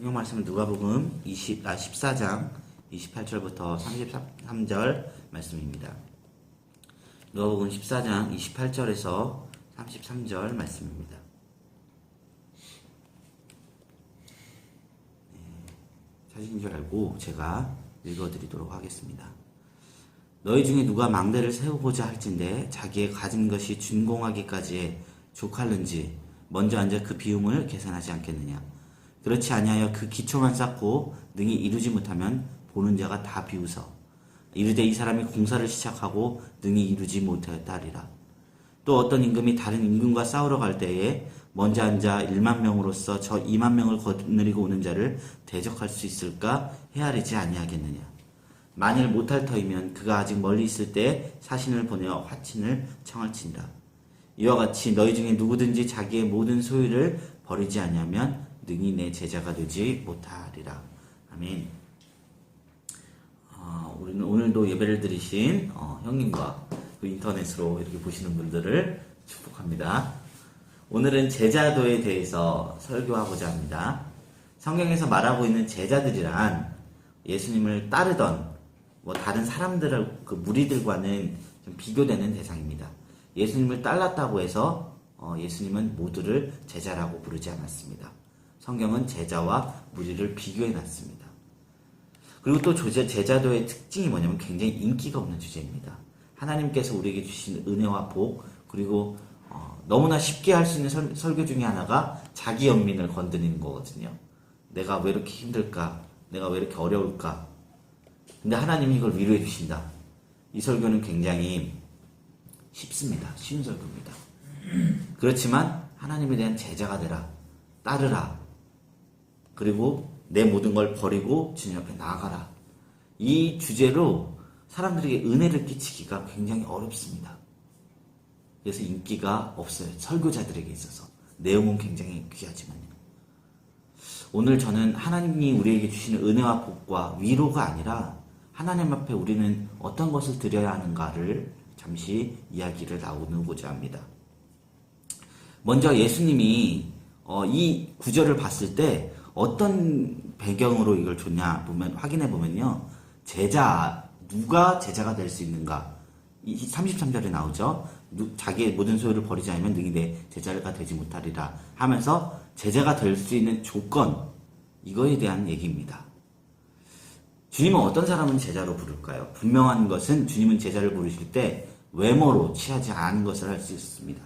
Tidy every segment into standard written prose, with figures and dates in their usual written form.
성경 말씀은 누가복음 14장 28절부터 33절 말씀입니다. 누가복음 14장 28절에서 33절 말씀입니다. 찾으신 줄 알고 제가 읽어드리도록 하겠습니다. 너희 중에 누가 망대를 세우고자 할진대 자기의 가진 것이 준공하기까지에 족할는지 먼저 앉아 그 비움을 계산하지 않겠느냐. 그렇지 아니하여 그 기초만 쌓고 능히 이루지 못하면 보는 자가 다 비웃어 이르되 이 사람이 공사를 시작하고 능히 이루지 못하였다 하리라. 또 어떤 임금이 다른 임금과 싸우러 갈 때에 먼저 앉아 1만 명으로서 저 2만 명을 거느리고 오는 자를 대적할 수 있을까 헤아리지 아니하겠느냐. 만일 못할 터이면 그가 아직 멀리 있을 때 사신을 보내어 화친을 청할지니라. 이와 같이 너희 중에 누구든지 자기의 모든 소유를 버리지 아니하면 능히 내 제자가 되지 못하리라. 아멘. 우리는 오늘도 예배를 드리신 형님과 또 인터넷으로 이렇게 보시는 분들을 축복합니다. 오늘은 제자도에 대해서 설교하고자 합니다. 성경에서 말하고 있는 제자들이란 예수님을 따르던 다른 사람들을 그 무리들과는 좀 비교되는 대상입니다. 예수님을 따랐다고 해서 예수님은 모두를 제자라고 부르지 않았습니다. 성경은 제자와 무리를 비교해 놨습니다. 그리고 또 제자도의 특징이 뭐냐면 굉장히 인기가 없는 주제입니다. 하나님께서 우리에게 주신 은혜와 복, 그리고 너무나 쉽게 할 수 있는 설교 중에 하나가 자기 연민을 건드리는 거거든요. 내가 왜 이렇게 힘들까? 내가 왜 이렇게 어려울까? 근데 하나님이 이걸 위로해 주신다. 이 설교는 굉장히 쉽습니다. 쉬운 설교입니다. 그렇지만 하나님에 대한 제자가 되라. 따르라. 그리고 내 모든 걸 버리고 주님 앞에 나아가라. 이 주제로 사람들에게 은혜를 끼치기가 굉장히 어렵습니다. 그래서 인기가 없어요. 설교자들에게 있어서. 내용은 굉장히 귀하지만요. 오늘 저는 하나님이 우리에게 주시는 은혜와 복과 위로가 아니라 하나님 앞에 우리는 어떤 것을 드려야 하는가를 잠시 이야기를 나누고자 합니다. 먼저 예수님이 이 구절을 봤을 때 어떤 배경으로 이걸 줬냐 확인해 보면요. 누가 제자가 될 수 있는가? 33절에 나오죠. 자기의 모든 소유를 버리지 않으면 능히 내 제자가 되지 못하리라 하면서 제자가 될 수 있는 조건, 이거에 대한 얘기입니다. 주님은 어떤 사람은 제자로 부를까요? 분명한 것은 주님은 제자를 부르실 때 외모로 취하지 않은 것을 할 수 있습니다.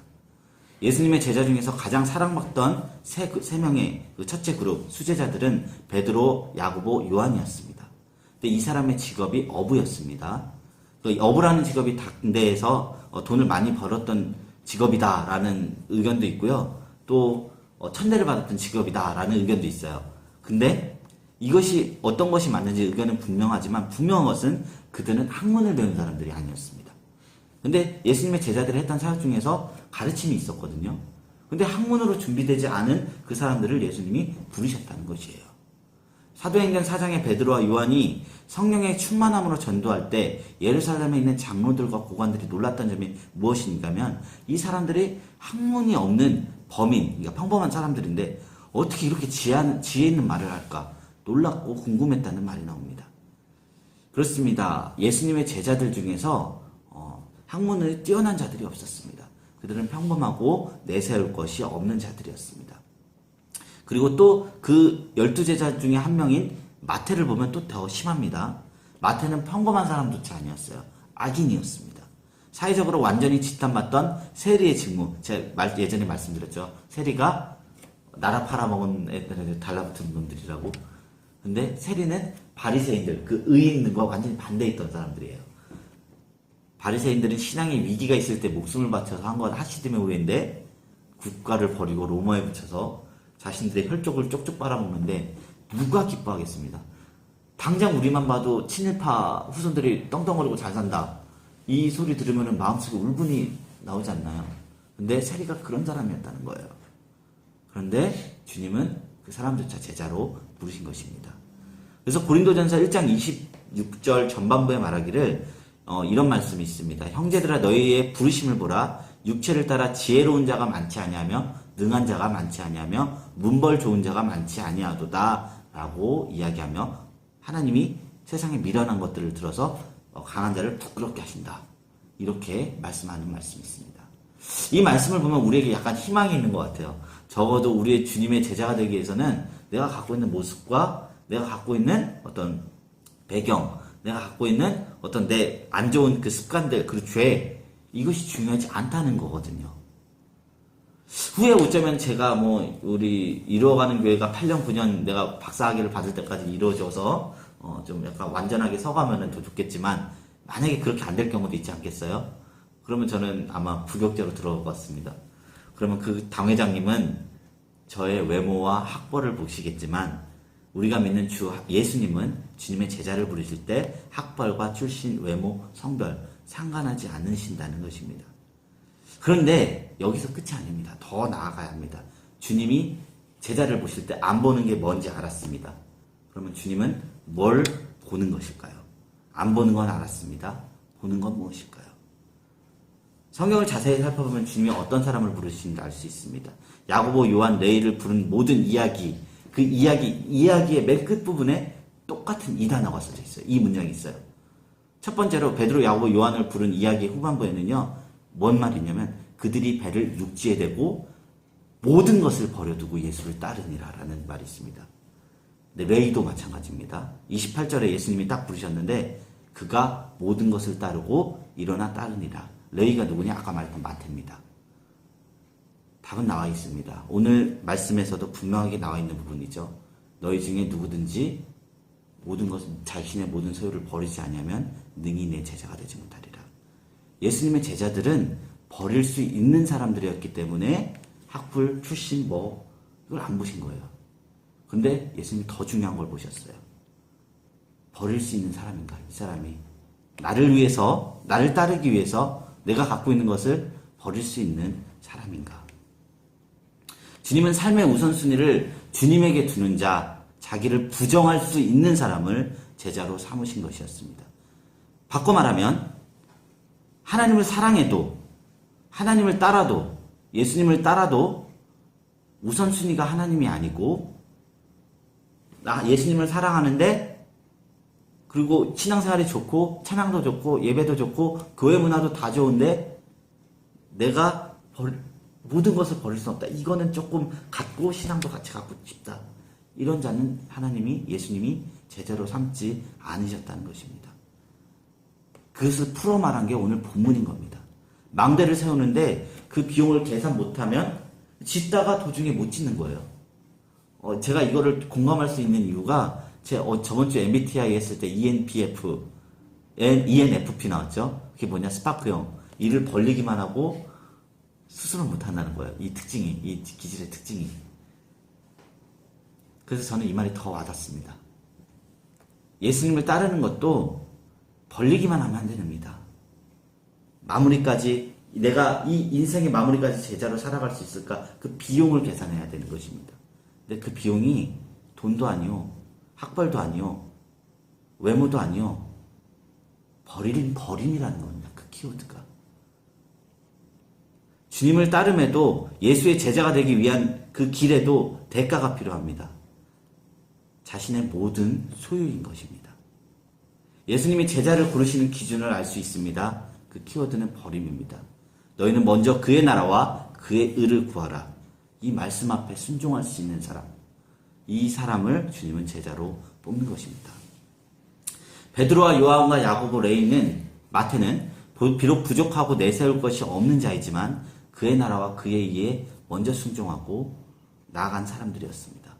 예수님의 제자 중에서 가장 사랑받던 세 명의 그 첫째 그룹 수제자들은 베드로, 야고보, 요한이었습니다. 근데 이 사람의 직업이 어부였습니다. 그 어부라는 직업이 당대에서 돈을 많이 벌었던 직업이다라는 의견도 있고요. 또 천대를 받았던 직업이다라는 의견도 있어요. 근데 이것이 어떤 것이 맞는지 의견은 분명하지만 분명한 것은 그들은 학문을 배운 사람들이 아니었습니다. 근데 예수님의 제자들이 했던 사역 중에서 가르침이 있었거든요. 근데 학문으로 준비되지 않은 그 사람들을 예수님이 부르셨다는 것이에요. 사도행전 4장의 베드로와 요한이 성령의 충만함으로 전도할 때 예루살렘에 있는 장로들과 고관들이 놀랐던 점이 무엇인가면 이 사람들이 학문이 없는 범인, 그러니까 평범한 사람들인데 어떻게 이렇게 지혜 있는 말을 할까? 놀랍고 궁금했다는 말이 나옵니다. 그렇습니다. 예수님의 제자들 중에서 학문을 뛰어난 자들이 없었습니다. 그들은 평범하고 내세울 것이 없는 자들이었습니다. 그리고 또 그 12제자 중에 한 명인 마태를 보면 또 더 심합니다. 마태는 평범한 사람조차 아니었어요. 악인이었습니다. 사회적으로 완전히 지탄받던 세리의 직무, 제가 예전에 말씀드렸죠. 세리가 나라 팔아먹은 애들한테 달라붙은 놈들이라고. 근데 세리는 바리새인들, 그 의인들과 완전히 반대에 있던 사람들이에요. 바리새인들은 신앙의 위기가 있을 때 목숨을 바쳐서 한 건 하시즘의 후회인데 국가를 버리고 로마에 붙여서 자신들의 혈족을 쪽쪽 빨아먹는데 누가 기뻐하겠습니다. 당장 우리만 봐도 친일파 후손들이 떵떵거리고 잘 산다. 이 소리 들으면 마음속에 울분이 나오지 않나요? 근데 세리가 그런 사람이었다는 거예요. 그런데 주님은 그 사람조차 제자로 부르신 것입니다. 그래서 고린도전서 1장 26절 전반부에 말하기를 이런 말씀이 있습니다. 형제들아 너희의 부르심을 보라. 육체를 따라 지혜로운 자가 많지 아니하며 능한 자가 많지 아니하며 문벌 좋은 자가 많지 아니하도다 라고 이야기하며 하나님이 세상에 미련한 것들을 들어서 강한 자를 부끄럽게 하신다. 이렇게 말씀하는 말씀이 있습니다. 이 말씀을 보면 우리에게 약간 희망이 있는 것 같아요. 적어도 우리의 주님의 제자가 되기 위해서는 내가 갖고 있는 모습과 내가 갖고 있는 어떤 배경, 내가 갖고 있는 어떤 내 안 좋은 그 습관들, 그 죄, 이것이 중요하지 않다는 거거든요. 후에 어쩌면 제가 우리 이루어가는 교회가 8년, 9년 내가 박사학위를 받을 때까지 이루어져서 좀 약간 완전하게 서가면은 더 좋겠지만, 만약에 그렇게 안 될 경우도 있지 않겠어요? 그러면 저는 아마 부격자로 들어갈 것 같습니다. 그러면 그 당회장님은 저의 외모와 학벌을 보시겠지만, 우리가 믿는 주 예수님은 주님의 제자를 부르실 때 학벌과 출신, 외모, 성별 상관하지 않으신다는 것입니다. 그런데 여기서 끝이 아닙니다. 더 나아가야 합니다. 주님이 제자를 보실 때 안 보는 게 뭔지 알았습니다. 그러면 주님은 뭘 보는 것일까요? 안 보는 건 알았습니다. 보는 건 무엇일까요? 성경을 자세히 살펴보면 주님이 어떤 사람을 부르시는지 알 수 있습니다. 야고보, 요한, 레위를 부른 모든 이야기, 그 이야기의 맨 끝부분에 똑같은 이 단어가 써져 있어요. 이 문장이 있어요. 첫 번째로 베드로, 야고보, 요한을 부른 이야기 후반부에는요. 뭔 말이냐면 그들이 배를 육지에 대고 모든 것을 버려두고 예수를 따르니라 라는 말이 있습니다. 네, 레위도 마찬가지입니다. 28절에 예수님이 딱 부르셨는데 그가 모든 것을 따르고 일어나 따르니라. 레위가 누구냐? 아까 말했던 마태입니다. 답은 나와 있습니다. 오늘 말씀에서도 분명하게 나와 있는 부분이죠. 너희 중에 누구든지 모든 것, 자신의 모든 소유를 버리지 않으면 능히 내 제자가 되지 못하리라. 예수님의 제자들은 버릴 수 있는 사람들이었기 때문에 학불, 출신, 이걸 안 보신 거예요. 근데 예수님이 더 중요한 걸 보셨어요. 버릴 수 있는 사람인가? 이 사람이 나를 위해서, 나를 따르기 위해서 내가 갖고 있는 것을 버릴 수 있는 사람인가? 주님은 삶의 우선순위를 주님에게 두는 자, 자기를 부정할 수 있는 사람을 제자로 삼으신 것이었습니다. 바꿔 말하면 하나님을 사랑해도, 하나님을 따라도, 예수님을 따라도 우선순위가 하나님이 아니고 예수님을 사랑하는데 그리고 신앙생활이 좋고 찬양도 좋고 예배도 좋고 교회 문화도 다 좋은데 내가 모든 것을 버릴 수 없다. 이거는 조금 갖고 신앙도 같이 갖고 싶다. 이런 자는 예수님이 제자로 삼지 않으셨다는 것입니다. 그것을 풀어 말한 게 오늘 본문인 겁니다. 망대를 세우는데 그 비용을 계산 못하면 짓다가 도중에 못 짓는 거예요. 제가 이거를 공감할 수 있는 이유가 저번 주 MBTI 했을 때 ENFP 나왔죠. 그게 뭐냐? 스파크형. 일을 벌리기만 하고 스스로 못한다는 거예요. 이 기질의 특징이. 그래서 저는 이 말이 더 와닿습니다. 예수님을 따르는 것도 벌리기만 하면 안 됩니다. 마무리까지, 내가 이 인생의 마무리까지 제자로 살아갈 수 있을까? 그 비용을 계산해야 되는 것입니다. 근데 그 비용이 돈도 아니요, 학벌도 아니요, 외모도 아니요, 버림이라는 겁니다. 그 키워드가. 주님을 따름에도 예수의 제자가 되기 위한 그 길에도 대가가 필요합니다. 자신의 모든 소유인 것입니다. 예수님이 제자를 고르시는 기준을 알 수 있습니다. 그 키워드는 버림입니다. 너희는 먼저 그의 나라와 그의 의를 구하라. 이 말씀 앞에 순종할 수 있는 사람, 이 사람을 주님은 제자로 뽑는 것입니다. 베드로와 요한과 야고보, 마태는 비록 부족하고 내세울 것이 없는 자이지만 그의 나라와 그의 의에 먼저 순종하고 나아간 사람들이었습니다.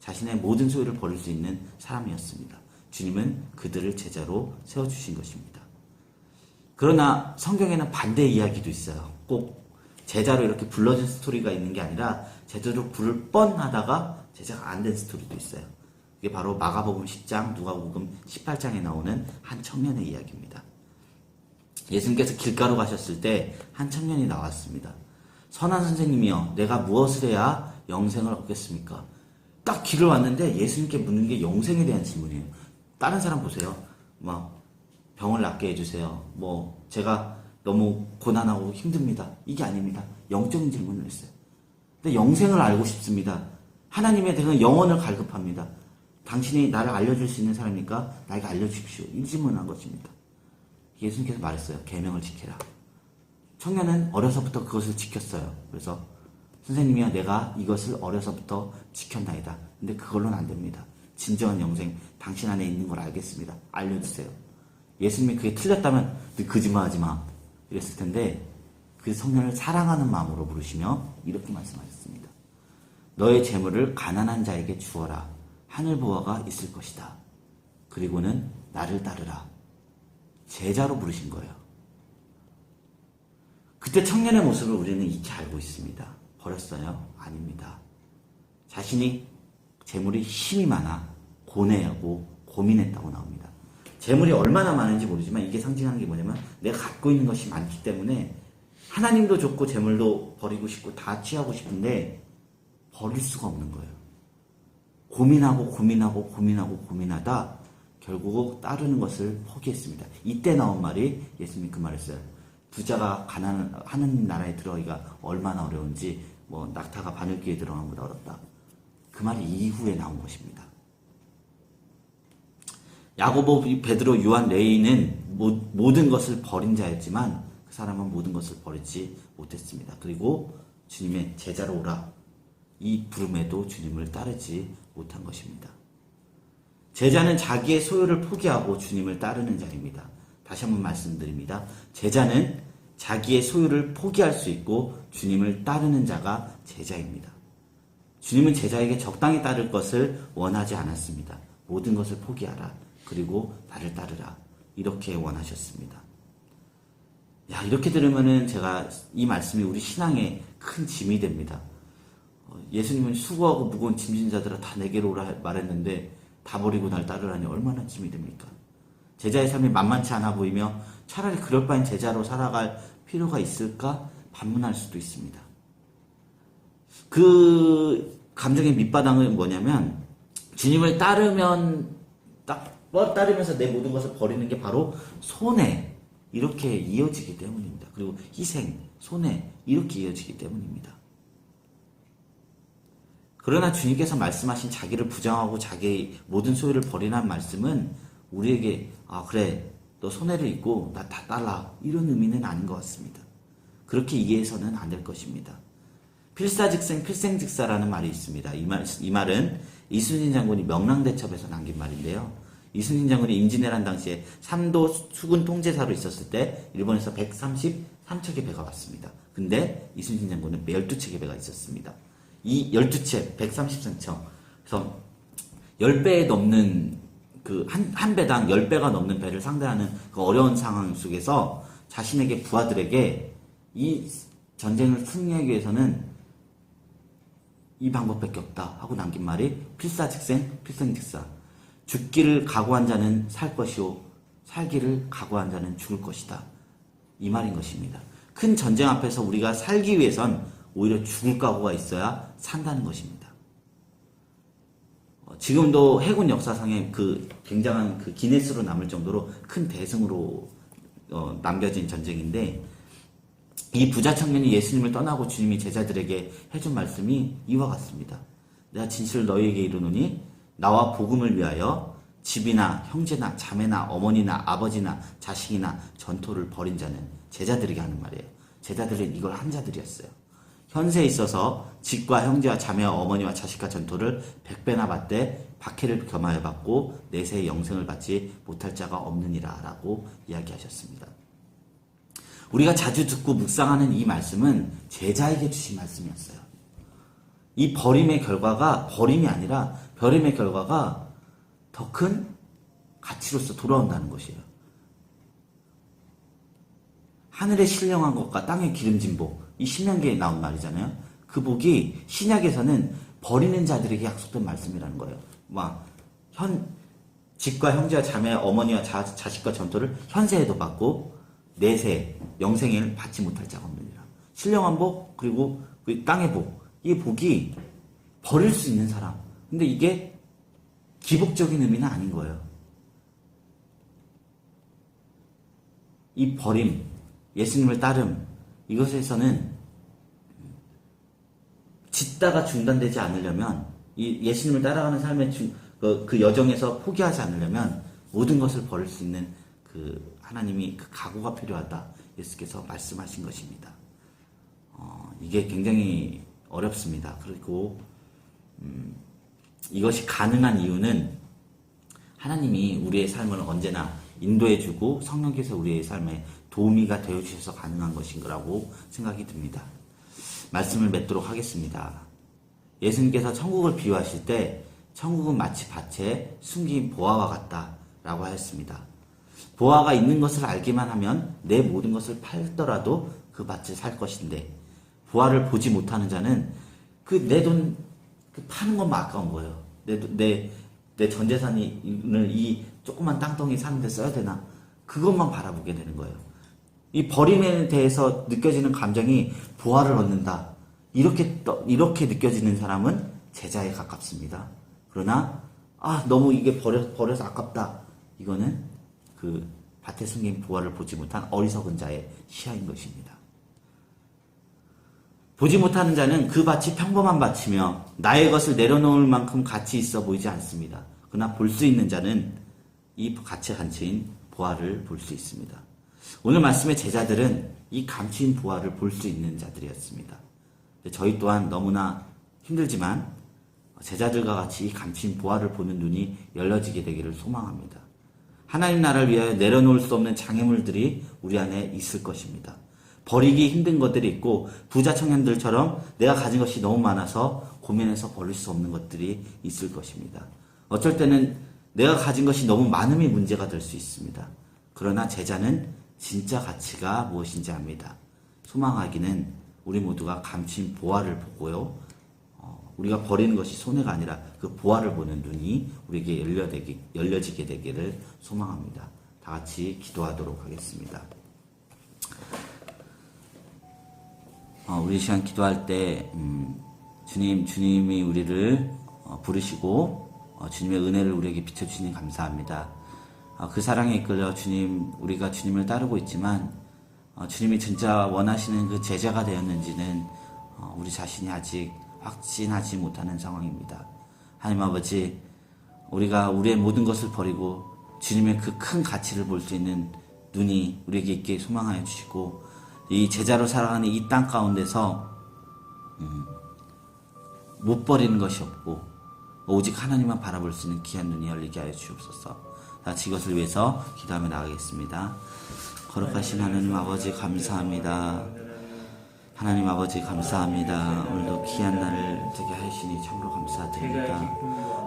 자신의 모든 소유를 버릴 수 있는 사람이었습니다. 주님은 그들을 제자로 세워주신 것입니다. 그러나 성경에는 반대의 이야기도 있어요. 꼭 제자로 이렇게 불러준 스토리가 있는 게 아니라 제자로 부를 뻔하다가 제자가 안 된 스토리도 있어요. 이게 바로 마가복음 10장, 누가복음 18장에 나오는 한 청년의 이야기입니다. 예수님께서 길가로 가셨을 때 한 청년이 나왔습니다. 선한 선생님이여, 내가 무엇을 해야 영생을 얻겠습니까? 딱 길을 왔는데 예수님께 묻는 게 영생에 대한 질문이에요. 다른 사람 보세요. 병을 낫게 해주세요. 제가 너무 고난하고 힘듭니다. 이게 아닙니다. 영적인 질문을 했어요. 근데 영생을 알고 싶습니다. 하나님에 대한 영혼을 갈급합니다. 당신이 나를 알려줄 수 있는 사람이니까 나에게 알려주십시오. 이 질문한 것입니다. 예수님께서 말했어요. 계명을 지키라. 청년은 어려서부터 그것을 지켰어요. 그래서 선생님이야 내가 이것을 어려서부터 지켰나이다. 근데 그걸로는 안 됩니다. 진정한 영생 당신 안에 있는 걸 알겠습니다. 알려주세요. 예수님이 그게 틀렸다면 너 거짓말하지 마 이랬을 텐데 그 청년을 사랑하는 마음으로 부르시며 이렇게 말씀하셨습니다. 너의 재물을 가난한 자에게 주어라. 하늘 부화가 있을 것이다. 그리고는 나를 따르라. 제자로 부르신 거예요. 그때 청년의 모습을 우리는 익히 알고 있습니다. 버렸어요? 아닙니다. 자신이 재물이 힘이 많아 고뇌하고 고민했다고 나옵니다. 재물이 얼마나 많은지 모르지만 이게 상징하는 게 뭐냐면 내가 갖고 있는 것이 많기 때문에 하나님도 좋고 재물도 버리고 싶고 다 취하고 싶은데 버릴 수가 없는 거예요. 고민하다 결국 따르는 것을 포기했습니다. 이때 나온 말이 예수님이 그 말했어요. 부자가 가난한 나라에 들어가기가 얼마나 어려운지 낙타가 바늘귀에 들어간 것보다 어렵다. 그 말이 이후에 나온 것입니다. 야고보, 베드로, 요한, 레위는 모든 것을 버린 자였지만 그 사람은 모든 것을 버리지 못했습니다. 그리고 주님의 제자로 오라. 이 부름에도 주님을 따르지 못한 것입니다. 제자는 자기의 소유를 포기하고 주님을 따르는 자입니다. 다시 한번 말씀드립니다. 제자는 자기의 소유를 포기할 수 있고 주님을 따르는 자가 제자입니다. 주님은 제자에게 적당히 따를 것을 원하지 않았습니다. 모든 것을 포기하라. 그리고 나를 따르라. 이렇게 원하셨습니다. 이렇게 들으면은 제가 이 말씀이 우리 신앙에 큰 짐이 됩니다. 예수님은 수고하고 무거운 짐진 자들아 다 내게로 오라 말했는데 다 버리고 날 따르라니 얼마나 짐이 됩니까? 제자의 삶이 만만치 않아 보이며 차라리 그럴 바엔 제자로 살아갈 필요가 있을까 반문할 수도 있습니다. 그 감정의 밑바닥은 뭐냐면 주님을 따르면서 내 모든 것을 버리는 게 바로 손해 이렇게 이어지기 때문입니다. 그리고 희생, 손해 이렇게 이어지기 때문입니다. 그러나 주님께서 말씀하신 자기를 부정하고 자기의 모든 소유를 버리라는 말씀은 우리에게 그래 너 손해를 입고 나 다 따라 이런 의미는 아닌 것 같습니다. 그렇게 이해해서는 안 될 것입니다. 필사즉생 필생즉사라는 말이 있습니다. 이 말은 이순신 장군이 명랑대첩에서 남긴 말인데요. 이순신 장군이 임진왜란 당시에 삼도 수군 통제사로 있었을 때 일본에서 133척의 배가 왔습니다. 근데 이순신 장군은 12척의 배가 있었습니다. 이 12채 133척 그래서 10배에 넘는 한 배당 10배가 넘는 배를 상대하는 그 어려운 상황 속에서 자신에게 부하들에게 이 전쟁을 승리하기 위해서는 이 방법밖에 없다 하고 남긴 말이 필사즉생 필생즉사. 죽기를 각오한 자는 살 것이요 살기를 각오한 자는 죽을 것이다. 이 말인 것입니다. 큰 전쟁 앞에서 우리가 살기 위해선 오히려 죽을 각오가 있어야 산다는 것입니다. 지금도 해군 역사상에 굉장한 기네스로 남을 정도로 큰 대승으로 남겨진 전쟁인데 이 부자 청년이 예수님을 떠나고 주님이 제자들에게 해준 말씀이 이와 같습니다. 내가 진실을 너희에게 이르노니 나와 복음을 위하여 집이나 형제나 자매나 어머니나 아버지나 자식이나 전토를 벌인 자는 제자들에게 하는 말이에요. 제자들은 이걸 한 자들이었어요. 현세에 있어서 집과 형제와 자매와 어머니와 자식과 전토를 100배나 받되 박해를 겸하여 받고 내세의 영생을 받지 못할 자가 없느니라 라고 이야기하셨습니다. 우리가 자주 듣고 묵상하는 이 말씀은 제자에게 주신 말씀이었어요. 이 버림의 결과가 버림이 아니라 버림의 결과가 더 큰 가치로서 돌아온다는 것이에요. 하늘에 신령한 것과 땅에 기름진 복, 이 신명기에 나온 말이잖아요. 그 복이 신약에서는 버리는 자들에게 약속된 말씀이라는 거예요. 집과 형제와 자매, 어머니와 자식과 전토를 현세에도 받고 내세, 영생을 받지 못할 자가 없느니라. 신령한 복, 그리고 그 땅의 복, 이 복이 버릴 수 있는 사람. 근데 이게 기복적인 의미는 아닌 거예요. 이 버림, 예수님을 따름, 이것에서는 짓다가 중단되지 않으려면 이 예수님을 따라가는 삶의 그 여정에서 포기하지 않으려면 모든 것을 버릴 수 있는 그 하나님이 그 각오가 필요하다. 예수께서 말씀하신 것입니다. 이게 굉장히 어렵습니다. 그리고 이것이 가능한 이유는 하나님이 우리의 삶을 언제나 인도해주고 성령께서 우리의 삶에 도우미가 되어주셔서 가능한 것인 거라고 생각이 듭니다. 말씀을 맺도록 하겠습니다. 예수님께서 천국을 비유하실 때 천국은 마치 밭에 숨긴 보화와 같다라고 하였습니다. 보화가 있는 것을 알기만 하면 내 모든 것을 팔더라도 그 밭을 살 것인데 보화를 보지 못하는 자는 그 내 돈 파는 것만 아까운 거예요. 내 전 재산을 이 조그만 땅덩이 사는데 써야 되나? 그것만 바라보게 되는 거예요. 이 버림에 대해서 느껴지는 감정이 보화를 얻는다. 이렇게 느껴지는 사람은 제자에 가깝습니다. 그러나 너무 이게 버려서 아깝다. 이거는 그 밭에 숨긴 보화를 보지 못한 어리석은 자의 시야인 것입니다. 보지 못하는 자는 그 밭이 평범한 밭이며 나의 것을 내려놓을 만큼 가치 있어 보이지 않습니다. 그러나 볼 수 있는 자는 이 가치 한치인 보화를 볼 수 있습니다. 오늘 말씀의 제자들은 이 감추인 보화를 볼 수 있는 자들이었습니다. 저희 또한 너무나 힘들지만 제자들과 같이 이 감추인 보화를 보는 눈이 열려지게 되기를 소망합니다. 하나님 나라를 위하여 내려놓을 수 없는 장애물들이 우리 안에 있을 것입니다. 버리기 힘든 것들이 있고 부자 청년들처럼 내가 가진 것이 너무 많아서 고민해서 버릴 수 없는 것들이 있을 것입니다. 어쩔 때는 내가 가진 것이 너무 많음이 문제가 될 수 있습니다. 그러나 제자는 진짜 가치가 무엇인지 압니다. 소망하기는 우리 모두가 감추인 보화를 보고요. 우리가 버리는 것이 손해가 아니라 그 보화를 보는 눈이 우리에게 열려지게 되기를 소망합니다. 다 같이 기도하도록 하겠습니다. 우리 시간 기도할 때 주님이 우리를 부르시고 주님의 은혜를 우리에게 비춰주시니 감사합니다. 그 사랑에 이끌려 우리가 주님을 따르고 있지만 주님이 진짜 원하시는 그 제자가 되었는지는 우리 자신이 아직 확신하지 못하는 상황입니다. 하나님 아버지, 우리가 우리의 모든 것을 버리고 주님의 그 큰 가치를 볼 수 있는 눈이 우리에게 있게 소망하여 주시고 이 제자로 살아가는 이 땅 가운데서 못 버리는 것이 없고 오직 하나님만 바라볼 수 있는 귀한 눈이 열리게 하여 주옵소서. 같이 이것을 위해서 기도하며 나가겠습니다. 거룩하신 하나님 아버지 감사합니다. 하나님 아버지 감사합니다. 오늘도 귀한 날을 되게 하시니 참으로 감사드립니다.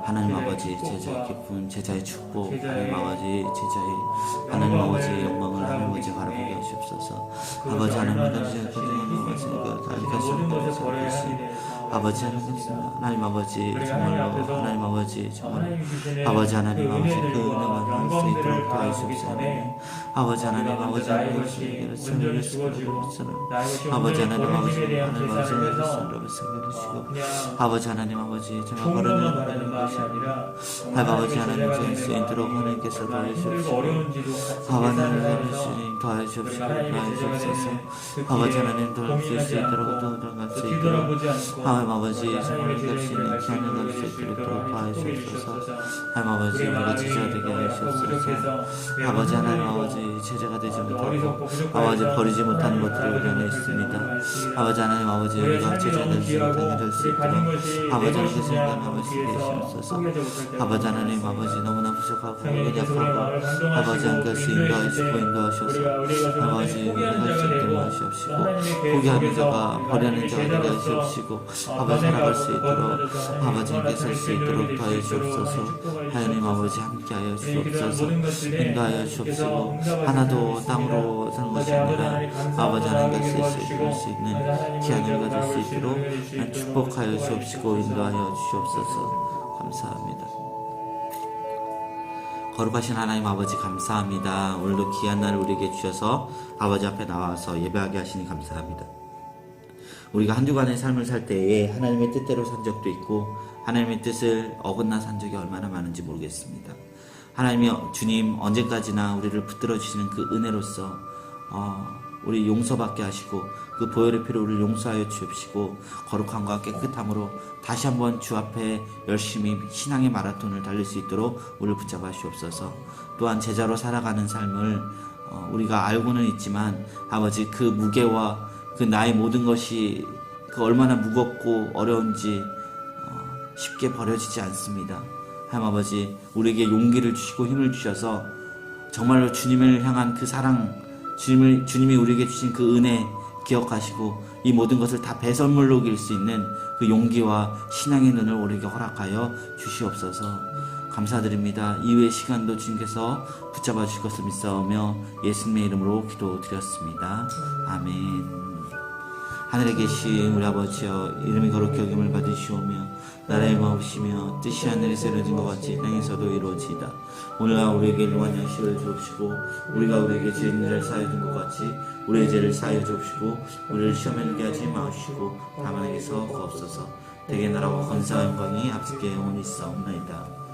하나님 아버지 제자의 기쁨, 제자의 축복, 하나님 아버지 하나님 아버지 영광을 하나님 아버지 바라보게 하시옵소서. 아버지 하나님 아버지 아버지 하나님 아버지 정말로 하나님 아버지 정말 아버지 하나님 아버지 그 은혜만 할 수 있도록 도와주시옵소서. 아버지 하나님 아버지 아버지 하나님 아버지 아버지 하나님 아버지 정말 버리는 것이 아니라 아버지 하나님 될 수 있도록 하나님께서 도와주시옵시고 아버지 하나님 도와주시옵소서. 아버지 하나님 도와주실 수 있도록 도와갈 수 있도록 하나님 아버지 정말 될 수 있는 기한을 갈 수 있도록 도와주시옵소서. 하나님 아버지 우리가 제자가 되게 하시옵소서. 아버지 하나님 아버지 제자가 되지 못하고 아버지 버리지 못하는 것들을 우리 안에 있습니다. 아버지 하나님 아버지 우리가 제자가 될 수 있도록 아버지 하나님 아버지 계시옵소서. 아버지 하나님 아버지 너무나 부족하고 연약하고 아버지 하나님께서 인도하시옵소서. 아버지 우리가 갈 수 있도록 하시옵시고 포기하는 자가 버리는 자가 되게 하시옵시고 아버지 살아갈 수 있도록 아버지께 설 수 있도록 도와주시옵소서. 하나님 아버지 함께하여 주옵소서. 인도하여 주옵시고 하나도 땅으로 사는 것이 아니라 아버지 하나님께 쓸 수 있는 기한을 가질 수 있도록 축복하여 주옵시고 인도하여 주옵소서. 감사합니다. 거룩하신 하나님 아버지 감사합니다. 오늘도 귀한 날을 우리에게 주셔서 아버지 앞에 나와서 예배하게 하시니 감사합니다. 우리가 한 주간의 삶을 살 때에 하나님의 뜻대로 산 적도 있고 하나님의 뜻을 어긋나 산 적이 얼마나 많은지 모르겠습니다. 하나님이 주님 언제까지나 우리를 붙들어 주시는 그 은혜로서 우리 용서받게 하시고 그 보혈의 피로 우리를 용서하여 주옵시고 거룩함과 깨끗함으로 다시 한번 주 앞에 열심히 신앙의 마라톤을 달릴 수 있도록 우리를 붙잡아 주옵소서. 또한 제자로 살아가는 삶을 우리가 알고는 있지만 아버지 그 무게와 그 나의 모든 것이 그 얼마나 무겁고 어려운지 쉽게 버려지지 않습니다. 하나님 아버지 우리에게 용기를 주시고 힘을 주셔서 정말로 주님을 향한 그 사랑, 주님이 우리에게 주신 그 은혜 기억하시고 이 모든 것을 다 배설물로 이길 수 있는 그 용기와 신앙의 눈을 우리에게 허락하여 주시옵소서. 감사드립니다. 이후의 시간도 주님께서 붙잡아 주실 것을 믿사오며 예수님의 이름으로 기도드렸습니다. 아멘. 하늘에 계신 우리 아버지여, 이름이 거룩히 여김을 받으시오며 나라의 마옵시며 뜻이 하늘에서 이루어진 것 같이 땅에서도 이루어지이다. 오늘날 우리에게 일용할 양식을 주옵시고 우리가 우리에게 죄 있는 자를 사하여 준 것 같이 우리의 죄를 사하여 주옵시고 우리를 시험에 들게 하지 마옵시고 다만 에게서 구하옵소서. 대개 나라와 권세와 영광이 앞서게 영원히 있사옵나이다.